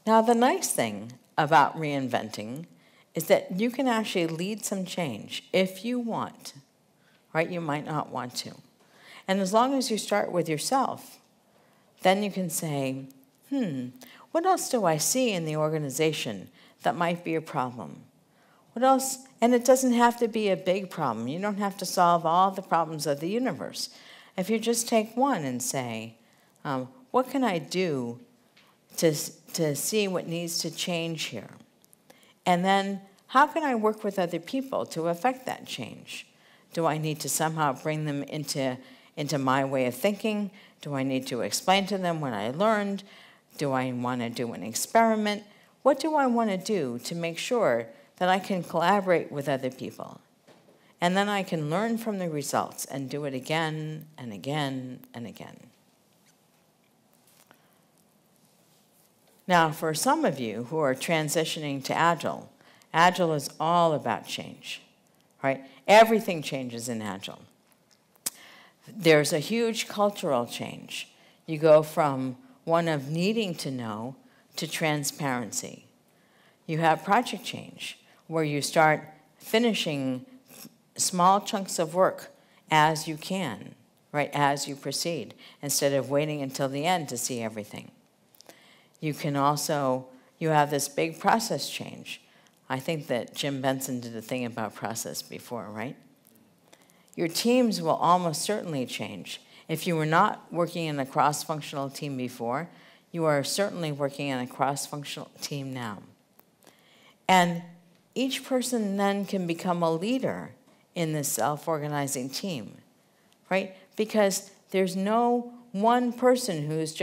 Now, the nice thing about reinventing is that you can actually lead some change if you want, right? You might not want to. And as long as you start with yourself, then you can say, what else do I see in the organization that might be a problem? What else? And it doesn't have to be a big problem. You don't have to solve all the problems of the universe. If you just take one and say, what can I do to see what needs to change here? And then, how can I work with other people to affect that change? Do I need to somehow bring them into my way of thinking? Do I need to explain to them what I learned? Do I want to do an experiment? What do I want to do to make sure that I can collaborate with other people? And then I can learn from the results and do it again and again and again. Now, for some of you who are transitioning to Agile, Agile is all about change, right? Everything changes in Agile. There's a huge cultural change. You go from one of needing to know to transparency. You have project change, where you start finishing small chunks of work as you can, right, as you proceed, instead of waiting until the end to see everything. You can also, you have this big process change. I think that Jim Benson did a thing about process before, right? Your teams will almost certainly change. If you were not working in a cross-functional team before, you are certainly working in a cross-functional team now. And each person then can become a leader in this self-organizing team, right? Because there's no one person who's just